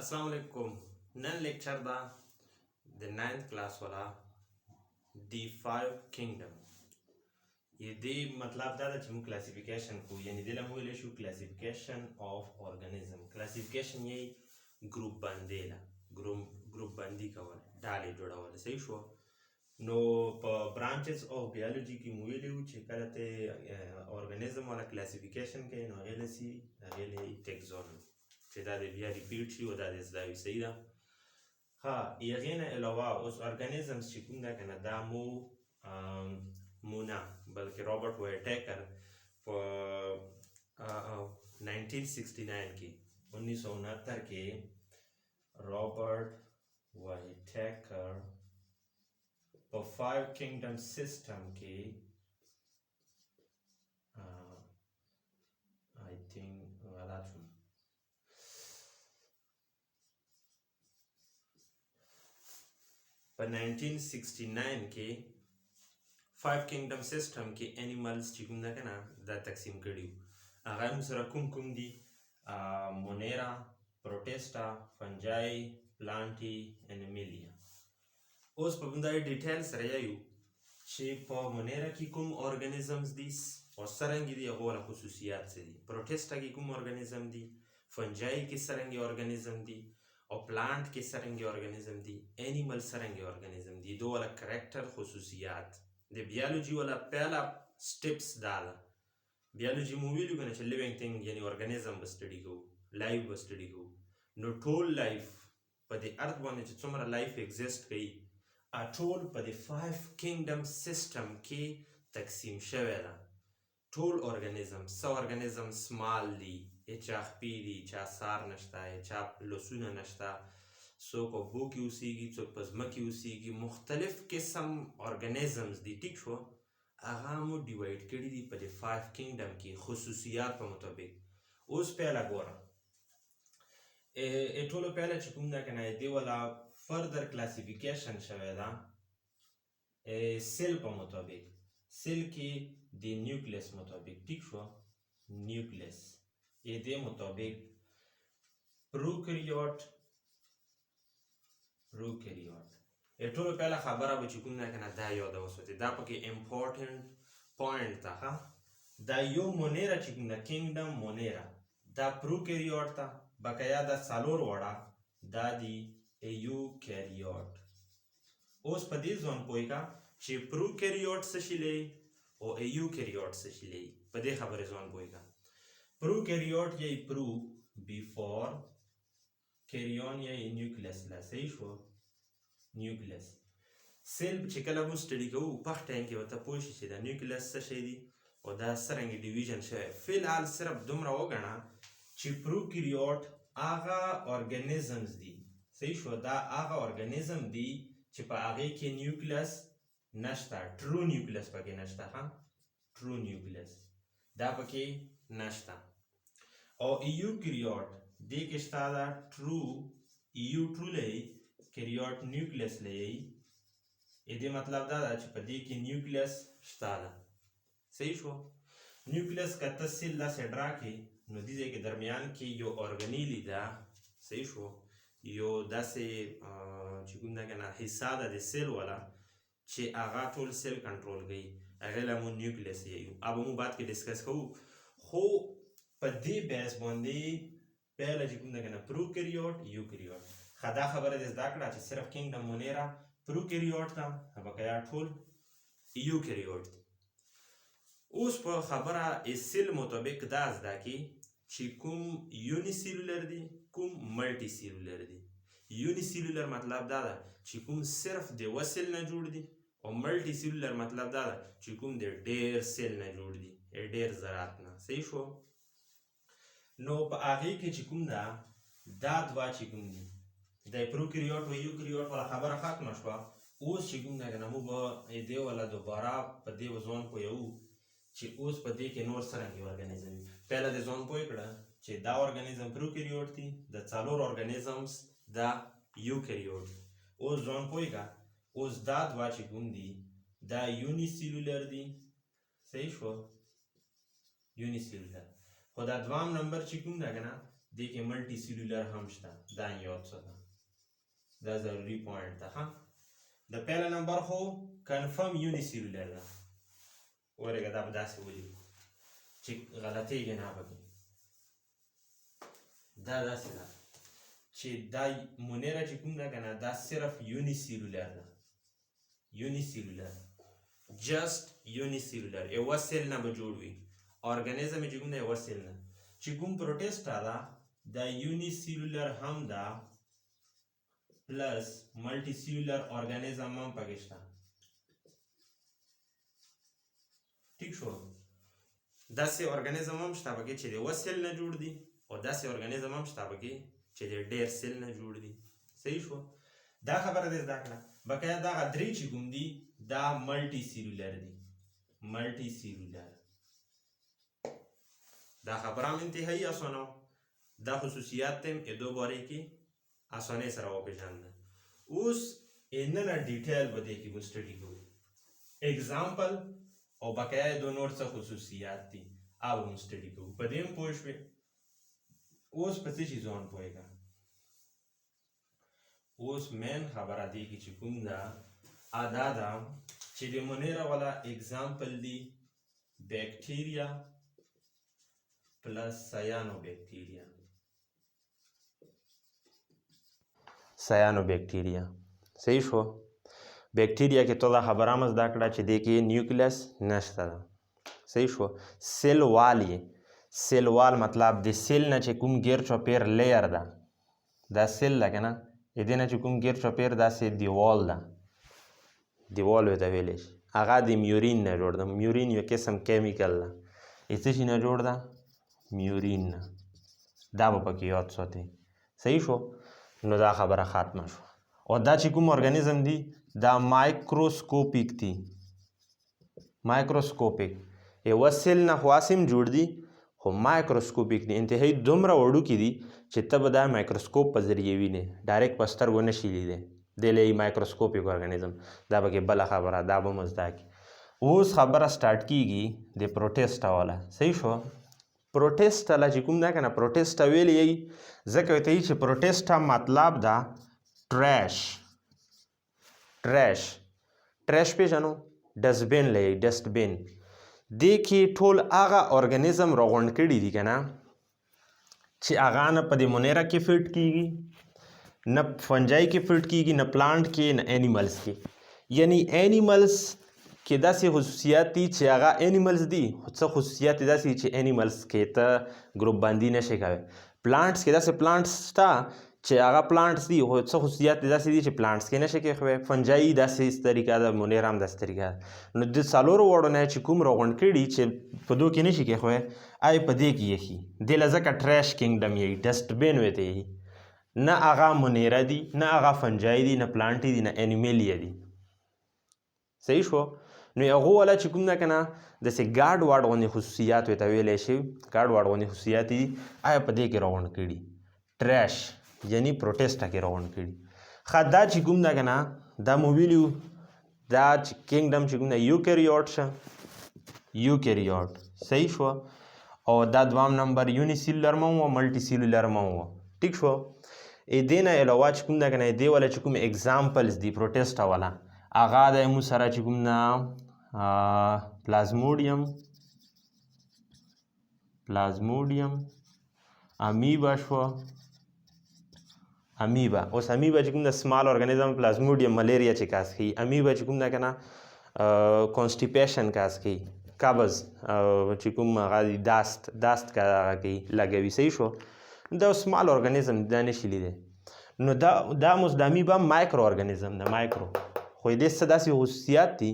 अस्सलाम वालेकुम none lecture दा द 9th क्लास वाला दी 5 किंगडम ये दे मतलब दा چې موږ کلاسیفیکیشن کو یعنی د لمو ویل شو کلاسیفیکیشن اف اورګانیزم کلاسیفیکیشن یې ګروپ باندې لا ګروپ باندې کول ډالې جوړول صحیح شو نو په برانچز اف بیولوژي کې مو ویلو چې کله ته اورګانیزم والا کلاسیفیکیشن کوي نو غیر سي غیر ټیکزون چې دا د بیا ریپیټ شي او دا د زده وي صحیح ده ها یغې نه علاوه اوس اورګانیزمز چې کوم دا کنه دا مو نه بلکې رابرټ وایټیکر په 1969 کې 1969 کې رابرټ وایټیکر په 5 کینګډم سیستم کې I think غلط شو په 1969 کې 5 کینګډم سیستم کې انیملز چې کوم ده که نه دا تقسیم کړي وو هغه هم سره کوم کوم دي مونیرا پروټیسټا فنجای پلانټي انیمیلیا اوس په همدغه ډیټیل سره یایو چې په مونیرا کې کوم اورګانیزمز دي او څرنګه دي هغه والا خصوصیات څه دي پروټیسټا کې کوم اورګانیزم دي فنجای کې څرنګه اورګانیزم دي او پلانٹ کې څرنګه اورګانیزم دي انیمل څرنګه اورګانیزم دي دوه والا کریکټر خصوصیات د بیولوژي والا پهلا سټیپس دا ده بیولوژي مو ویلو کنه چې لیوینګ تھنګ یعنی اورګانیزم به سټډي کوو لایف به سټډي کوو نو ټول لایف په دې ارث باندې چې څومره لایف ایگزیسټ کوي ټول په د 5 کینګډم سیستم کې تقسیم شوی ده ټول اورګانیزم څه اورګانیزم سمال دي چا خپې دي چا سار نشته چا لاسونه نشته څوک په اوبو کې اوسیږي څوک په ځمکې اوسیږي مختلف قسم اورګانیزمز دي ټیک شو هغه مو ډیوایډ کړي دي په د 5 کینګډم کې خصوصیات په مطابق اوس پهله ګوره ټولو پهله چې کوم ده که نه دې والا فردر کلاسیفیکیشن شوی ده سیل په مطابق سیل کې د نیوکلیس مطابق ټیک شو نیوکلیس یې دې مطابق پروکریوټ ټولو پهله خبره به چې کوم ده که نه دا یاده وساتئ دا پکې امپورټنټ پوینټ ده ښه دا یو مونیرا چې کوم ده کینګډم مونیرا دا پروکریوټ ده بقایا دا څلور وړه دا دي ایوکریوټ اوس په دې ځوان پوهېږه چې پروکریوټ څه شي لري او ایوکریوټ څه شي لري په دې خبرې ځوان پوهېږه پروکریوټ یې پرو بیفور کیریون یې نیوکلیس لا صحیح شو نیوکلیس سیل چې کله موږ سټډي کوو په ټایم کې ورته پوه شي چې دا نیوکلیس څه شی دی او دا څرنګه ډیویژن شوی فی الحال صرف دومره وګڼه چې پروکریوټ هغه اورګانیزمز دي صحیح شو دا هغه اورګانیزم دي چې په هغې کې نیوکلیس نشته ټرو نیوکلیس پکې نشته ها ټرو نیوکلیس دا پکې نشته او ایوکریوټ دې کې شته دا ټرو ایو ټرو لري کریوټ نیوکلیس لري دې مطلب دا ده چې په دې کې نیوکلیس شته ده صحیح شو نیوکلیس که ته سیل داسې ډرا کړې نو دې ځای کې درمیان کې یو اورګنیلي ده صحیح شو یو داسې چې کوم ده که نه حصه ده د سیل والا چې هغه ټول سیل کنټرول کوي هغې له مو نیوکلیس یایو اب مو بعد کې ډسکس کوو خو په دې بیس باندې پهله چې کوم ده که نه پروکریوټ یوکریوټ ښه دا خبره دې زده کړه چې صرف کینګډم مونیرا پروکریوټ ده بقایا ټول یوکریوټ دي اوس په خبره سیل مطابق دا زده کړي چې کوم یونی سیلولر دي کوم ملټي سیلولر دي یونی سیلولر مطلب دا ده چې کوم صرف د یوه سیل نه جوړ دي او ملټي سیلولر مطلب دا ده چې کوم د ډېر سیل نه جوړ دي ډېر ذرات نه صحیح شو نو په هغې کې چې کوم ده دا دوه چې کوم دي د پروکریوټ و یوکریوټ والا خبره ختمه شوه اوس چې کوم ده که نه موږ به دې والا دوباره په دې ځوان پوهوو چې اوس په دې کې نور څرنګې اورګانیزم وي پهله دې ځوان پوه کړه چې دا اورګانیزم پروکریوټ دي د څلور اورګانیزمز دا یوکریوټ اوس ځوان پوهېږه اوس دا دوه چې کوم دي دا یونی سیلولر دي صحیح شو یونی سیلولر خو دا دوام نمبر چې کوم ده که نه دې کې ملټي سیلولر هم شته دا یاد ساته دا ضروري پوینټ ده ها د پهلا نمبر خو کنفرم یونی سیلولر ده ورګه دا به داسې ولیکو چې غلطیږي نه پکې دا داسې ده چې دا مونیرا چې کوم ده که نه دا صرف یونی سیلولر ده یونی سیلولر جست یونی سیلولر یوه سیل نه به جوړ وي ارګانیزم چې کوم ده یوه سیل نه چې کوم پروټیسټا ده دا یونی سیلولر هم ده پلس ملټي سیلولر ارګانیزم هم پکې شته ٹھیک شو داسې ارګانیزم هم شته پکې چې د یوه سیل نه جوړ دي او داسې ارګانیزم هم شته پکې چې د ډېر سیل نه جوړ دي صحیح شو دا خبره دې زده کړه بقایا دغه درې چې کوم دي دا ملټي سیلولر دي ملټي سیلولر دا خبره هم انتهایی اسانه دا خصوصیات ته یې دو باره کې اسانۍ سره وپېژانده اوس اننه ډیټیل به دې کې به سټډي کوو اگزامپل او بقایا دو نور څه خصوصیات دي هغه به سټډي کوو په دې هم پوه شوې اوس په څه چیزو هم پوهېږه اوس مین خبره دی کې چې کوم ده دا ده چې د مونیرا والا اگزامپل دی بیکټیریا پلس سیانو بیکټیریا سیانو بیکټیریا صحیح شو بیکټیریا کې ته دا خبره هم زده کړه چې دې کې نیوکلیس نشته ده صحیح شو سیل وال یې سیل وال مطلب د سیل نه چې کوم ګیر چاپیر لیر ده دا سیل ده که نه د دې نه چې کوم ګیر چاپیر داسې دیوال ده دیوال ورته ویلی شي هغه د میورین نه جوړ ده میورین یو قسم کیمیکل ده د څه شي نه جوړ ده میورین نه دا به پکې یاد ساتئ صحیح شو نو دا خبره ختمه شوه او دا چې کوم ارګانیزم دي دا مایکروسکوپیک دي مایکروسکوپیک یوه سیل نه خو هسې هم جوړ دي خو مایکروسکوپیک دي انتهایی دومره وړوکي دي چې ته به دا مایکروسکوپ په ذریعه وینې ډایرکټ په سترګو نشي لیدی دی له مایکروسکوپیک ارګانیزم دا به کې بله خبره دا به مو زده کړي اوس خبره سټارټ کیږي د پروټیسټا والا صحیح شو پروټیسټا لا چې کوم ده که نه پروټیسټا ویلی یي ځکه ورته یي چې پروټیسټا مطلب ده ټریش ټریش پېژنو ډسټبین له یي ډسټبین دې کې ټول هغه ارګانیزم راغونډ کړي دي که نه چې هغه نه په دې مونیرا کې فټ کیږي نه فنجای کې فټ کیږي نه پلانټ کې نه اینیملز کې یعنی اینیملز کې داسې خصوصیات دي چې هغه اینیملز دي خو څه خصوصیات دي داسې چې اینیملز کې ته ګروپ بندي نشي کوی پلانټس کې داسې پلانټس شته چې هغه پلانټس دي خو څه خصوصیات دي داسې دي چې پلانټس کې نشي کېښوی فنجایي داسې طریقه ده مونیرا هم داسې طریقه ده نو د څلورو واړو نه چې کوم راغونډ کړي چې په دو کې نشي کېښوی آی په دې کې ایښي دې له ځکه ټریش کینګډم یي ډسټبین ورته یي نه هغه مونیرا دي نه هغه فنجایي دي نه پلانټي دي نه انیمیلیا دي صحیح شو نو هغو والا چې کوم ده که نه داسې ګاډ واډ غوندې خصوصیات ورته ویلی شي ګاډ واډ غوندې خصوصیات دي آیا په دې کې راغونډ کړي ټریش یعنی پروټیسټا کې راغونډ کړي ښه دا چې کوم ده که نه دا مو ویلي وو دا چې کینګډم چې کوم ده یوکریوټ شه یوکریوټ صحیح شوه او دا دوام نمبر یونی سیلولر مه وه ملټي سیلولر مه وه ټیک شو دې نه علاوه چې کوم ده که نه دې والا چې کوم اګزامپلز دي پروټیسټا والا هغه د مو سره چې کوم نه پلازموډیم امیبا شوه امیبا اوس امیبا چې کوم د سمال ارګانیزم پلازموډیم ملیریا چې کاس کوي امیبا چې کوم ده که نه کانسټیپیشن کاس کوي قبض چې کوم هغه دي داست کا هغه کوي لګوي صحیح شو دا سمال ارګانیزم دا نشي لیدی نو دا اوس د امیبا مایکرو ارګانیزم ده مایکرو خو دې څه داسې خصوصیات دي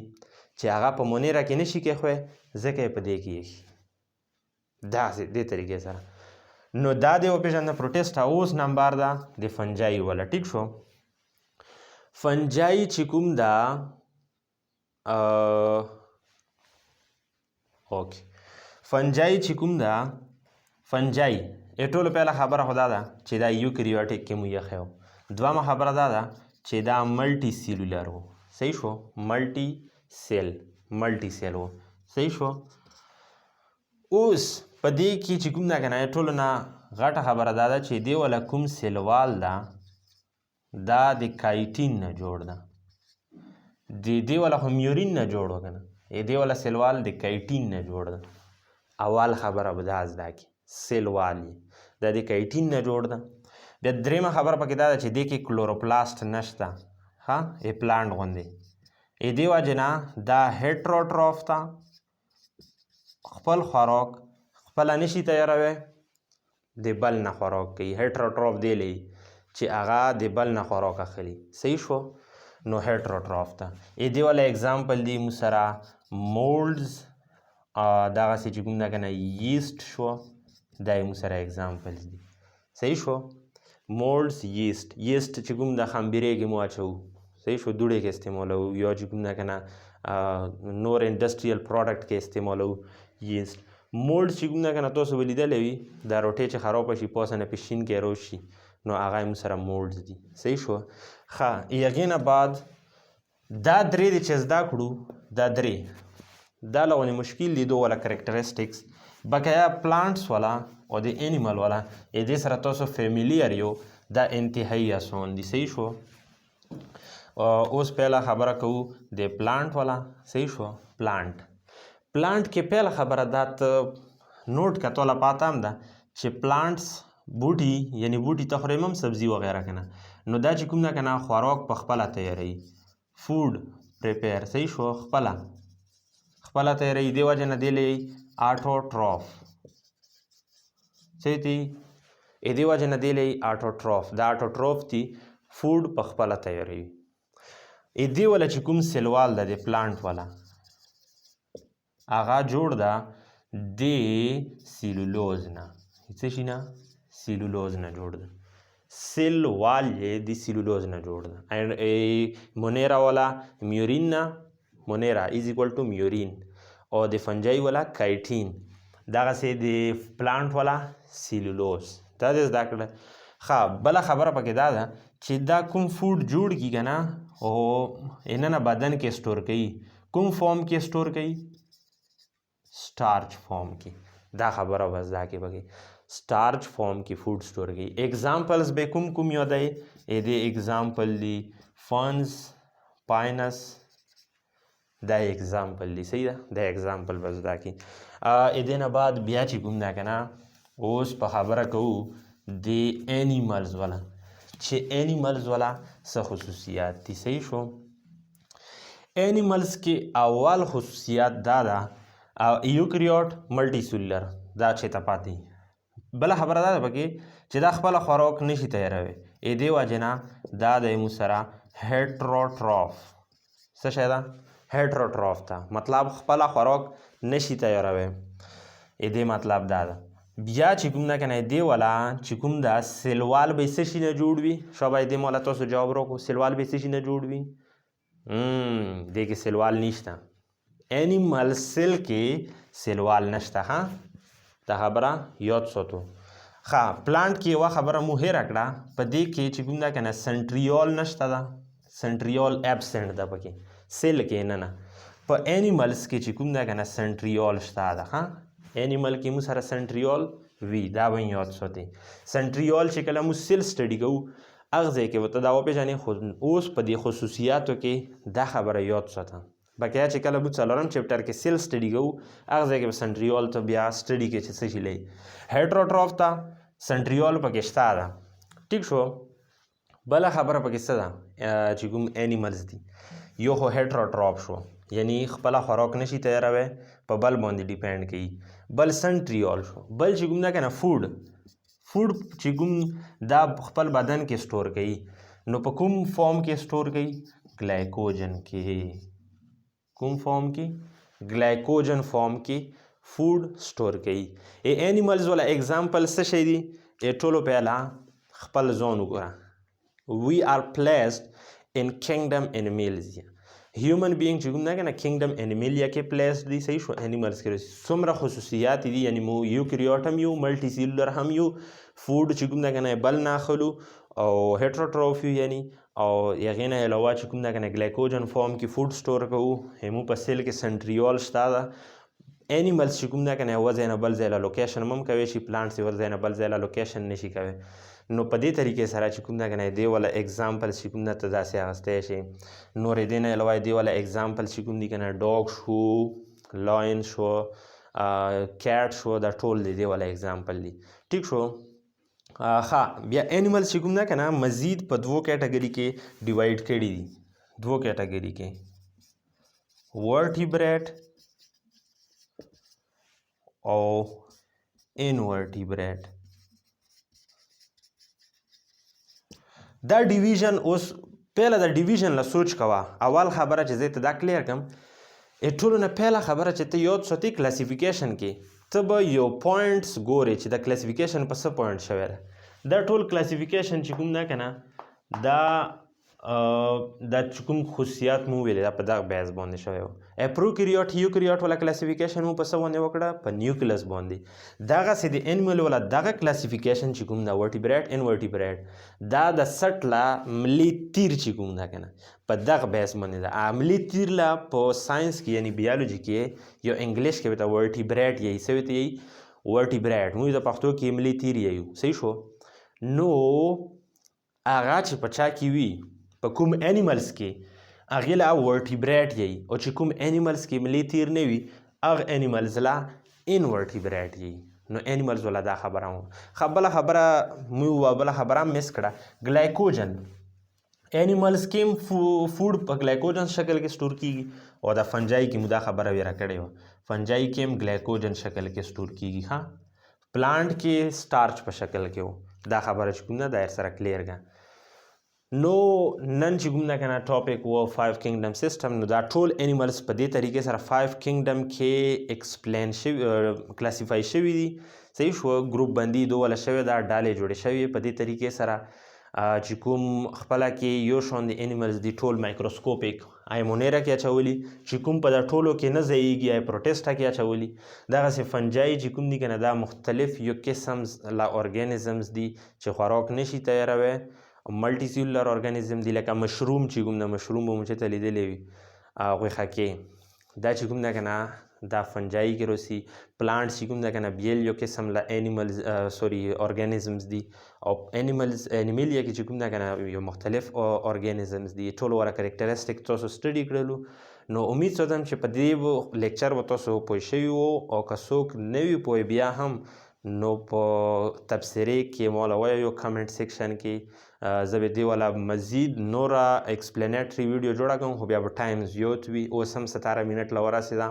چې هغه په مونیرا کې نشي کېښوی ځکه یې په دې کې ایښي داسې دې طریقې سره نو دا دې وپېژنده پروټیسټا اوس نمبر ده د فنجایي والا ټیک شو فنجایي چې کوم ده اوکې فنجایي چې کوم ده فنجایي ټولو پهله خبره خو دا ده چې دا یوکریوټیک کې مو ایښی و دویمه خبره دا ده چې دا ملټي سیلولر و صحیح شو ملټي سیل و صحیح شو اوس په دې کې چې کوم ده که نه ټولو نه غټه خبره دا ده چې دې وله کوم سیلوال ده دا د کایټین نه جوړ ده دې وله خو میورین نه جوړ و که نه دې وله سیلوال د کایټین نه جوړ ده اول خبره به دا زده کړي سیلوال یې دا د کایټین نه جوړ ده بیا درېیمه خبره پکې دا ده چې دې کې کلوروپلاست نشته ها ای پلانټ غوندې دې وجې نه دا هیټروټروف ته خپل خوراک خپله نشي تیاروی د بل نه خوراک کوي هیټروټروف دی لري چې هغه د بل نه خوراک اخلي صحیح شو نو هیټروټروف ته دې والا اگزامپل دی موږ سره مولډز دغسې چې کوم ده که نه ییسټ شو دا یې موږ سره اگزامپلز دي صحیح شو مولډز ییسټ چې کوم د خمبیرې کې مو اچوو صحیح شو دوړې کې استعمالوو یا چې کوم ده که نه نور انډسټریل پروډکټ کې استعمالوو ییسټ مولډ چې کوم ده که نه تاسو به لیدلی وي دا روټۍ چې خرابه شي پاسه نه پې شین کې روش شي نو هغه یې موږ سره مولډز دي صحیح شو ښه هغې نه بعد دا درې دي چې زده کړو دا درې دا لغونې مشکل دي دو والا کرکټرسټکس بقایا پلانټس والا او د انیمل والا دې سره تاسو فیملییر یو دا انتهایی آسان دي صحیح شو اوس پهله خبره کوو د پلانټ والا صحیح شو پلانټ کې پهله خبره دا ته نوټ که توله پاته هم ده چې پلانټس بوټي یعنی بوټي ته خوریم هم سبزي وغیره که نه نو دا چې کوم ده که نه خوراک په خپله تیاروي فوډ پریپیر صحیح شو خپله تیاروي دې وجې نه دی لري آټوټروف صحیح دی دې وجې نه دی لري آټوټروف دا آټوټروف دي فوډ په خپله تیاروي دې والا چې کوم سیلوال ده د پلانټ والا هغه جوړ ده د سیلولوز نه څه شي نه سیلولوز نه جوړ ده سیلوال یې د سیلولوز نه جوړ ده مونیرا والا میورین نه مونیرا از ایکول ټو میورین او د فنجای والا کایټین دغسې د پلانټ والا سیلولوز دا دې زده کړه ښه بله خبره پکې دا ده چې دا کوم فوډ جوړ کي که نه او انه نه بدن کې سټور کوي کوم فارم کې سټور کوي سټارچ فارم کې دا خبره به زده کړې پکې سټارچ فارم کې فوډ سټور کوي ایگزامپلز به کوم یادوي دې ایگزامپل دي فنز پاینس دا ایگزامپل دی صحیح ده دا ایگزامپل به زده کړي دې نه بعد بیا چې کوم ده که نه اوس په خبره کوو د انیملز والا چې انیملز والا څه خصوصیات دي صحیح شو انیملز کې اول خصوصیات دا ده یوکریوټ ملټي سیلولر دا چې ته پاتې بله خبره دا ده پکې چې دا خپله خوراک نشي تیاروی دې وجې نه دا د موږ سره هیټروټروف څه شی ده هیټروټروف ته مطلب خپله خوراک نشي تیاروی دې مطلب دا ده بیا چې کوم ده که نه دې والا چې کوم ده سیلوال به څه شي نه جوړ وي شابه دې مولا تاسو جواب راکړو سیلوال به څه شي نه جوړ وي دې کې سیلوال نشته انیمل سیل کې سیلوال نشته ها دا خبره یاد ساتو ښه پلانټ کې یوه خبره مو هېره کړه په دې کې چې کوم ده که نه سنټریول نشته ده سنټریول ایبسنټ ده پکې سیل کې نه په انیملز کې چې کوم ده که نه سنټریول شته ده ها انیمل کې موږ سره سنټریول وي دا به یاد ساتئ سنټریول چې کله موږ سیل سټډي کوو هغه ځای کې ورته دا وپېژنئ خو اوس په دې خصوصیاتو کې دا خبره یاد ساته بقیه چې کله موږ څلورم چپټر کې سیل سټډي کوو هغه ځای کې به سنټریول ته بیا سټډي کې چې څه شي لري هیټروټروف ته سنټریول پکې شته ده ټیک شو بله خبره پکې څه ده چې کوم انیملز دي یو خو هیټروټروف شو یعنی خپله خوراک نشي تیاروی په بل باندې ډیپینډ کوي بل سنټریول شو بل چې کوم ده که نه فوډ چې کوم دا خپل بدن کې سټور کوي نو په کوم فارم کې سټور کوي ګلایکوجن کې کوم فارم کې ګلایکوجن فارم کې فوډ سټور کوي انیملز والا ایگزامپل څه شی دي ټولو پهلا خپل ځان وګوره وی آر پلیسډ ان کینګډم انیملز هیومن بینګ چې کوم ده که نه کینګډم انیملیا کې پلیسډ دي صحیح شو انیملز کې څومره خصوصیات دي یعنی مو یوکریوټ هم یو ملټي سیلولر هم یو فوډ چې کوم ده که نه بل نه اخلو او هیټروټروف یو یعنی او هغې نه علاوه چې کوم ده که نه ګلایکوجن فارم کې فوډ سټور کوو همو په سیل کې سنټریول شته ده انیملز چې کوم ده که نه یوه ځای نه بل ځای له لوکیشن هم کوی شي پلانټس یوه ځای نه بل ځای له لوکیشن نشي کوی نو په دې طریقې سره چې کوم ده که نه دې والا اګزامپل چې کوم ده ته داسې اخیستی شي نورې دې نه علاوه دې والا اګزامپل چې کوم دي که نه ډاګ شو لاین شو کیټ شو دا ټول د دې والا اګزامپل دي ټیک شو ښه بیا انیملز چې کوم ده که نه مزید په دوو کیټګري کې ډیوایډ کړي دي دوو کیټګري کې ورټیبریټ او انورټیبریټ دا ډیویژن اوس پیله د ډیویژن له سوچ کوه اول خبره چې زه ته دا کلیر کړم ټولو نه پیله خبره چې ته یاد ساتې کلاسیفیکیشن کې ته به یو پوینټس ګورې چې د کلاسیفیکیشن په څه پوینټ شوی ده دا ټول کلاسیفیکیشن چې کوم ده که نه دا چې کوم خصوصیات مو ویلې دا په دغه بیس باندې شوی و پروکریوټ یوکریوټ والا کلاسیفیکیشن مو په څه باندې وکړه په نیوکلس باندې دغسې د انیمل والا دغه کلاسیفیکیشن چې کوم ده ورټیبریټ انورټیبریټ دا د سټ له عملي تیر چې کوم ده که نه په دغه بیس باندې ده عملي تیر له په ساینس کې یعنی بیالوجي کې یو انګلیش کې ورته ورټیبریټ یی څه ورته یی ورټیبریټ موږ د پښتو کې عملي تیر یو صحیح شو نو هغه چې په چا کې وي په کوم انیملز کې هغې له ورټیبریټ یی او چې کوم انیملز کې عملي تیر نه وي هغه انیملز له انورټیبریټ یی نو انیملز والا دا خبره هم بله خبره موږ بله خبره هم مس کړه ګلایکوجن انیملز کې هم فوډ په ګلایکوجن شکل کې سټور کیږي او د فنجای کې مو دا خبره ویره کړې وه فنجای کې هم ګلایکوجن شکل کې سټور کیږي ها پلانټ کې سټارچ په شکل کې و دا خبره چې کوم ده دا سره کلیر ده نو نن چې کوم ده که نه ټاپک و 5 کینګډم سیسټم نو دا ټول انیملز په دې طریقې سره 5 کینګډم کې ایکسپلین شوي کلاسیفای شوي دي صحیح شو ګروپ بندي دوله شوې ده ډالې جوړې شوې په دې طریقې سره چې کوم خپله کې یو شان د انیملز دي ټول مایکروسکوپیک آی مونیرا کې اچولي چې کوم په دا ټولو کې نه ځایږي آی پروټیسټا کې اچولي دغسې فنجای چې کوم دي که نه دا مختلف یو قسم لا ارګانیزمز دي چې خوراک نشي تیاروی ملټي سیلولر ارګانیزم دي لکه مشروم چې کوم د مشروم به مو چې ته لیدلی وي غوښه کې دا چې کوم ده که نه دا فنجای کې روسي پلانټس چې کوم ده که نه بیل یو قسم له انیملز ارګانیزمز دي او انیمیلیا کې چې کوم ده که نه یو مختلف ارګانیزمز دي ټول وره کرکټرسټک تاسو سټډي کړلو نو امید ساتم چې په دې لیکچر به تاسو پوه شوي وو او که څوک نه وي پوه بیا هم نو په تبصرې کې مولا وایو کمنټ سیکشن کې زه به دې والا مزید نوره ایکسپلینیټري ویډیو جوړه کوم خو بیا به ټایم زیات وي اوس هم 17 منټ له ورسېده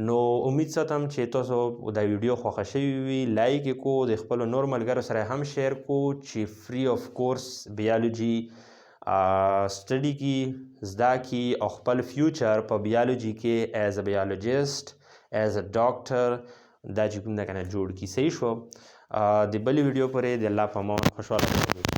نو امید ساتم چې تاسو دا ویډیو خوښه شوي وي لایک یې کو د خپلو نور ملګرو سره هم شیر کو چې فری آف کورس بیالوجي سټډي کی زده کی او خپل فیوچر په بیالوجي کې ایز ا بیالوجیسټ ایز ا ډاکټر دا چې کوم ده که نه جوړ کړي صحیح شو د بلې ویډیو پورې د الله په امان خوشحاله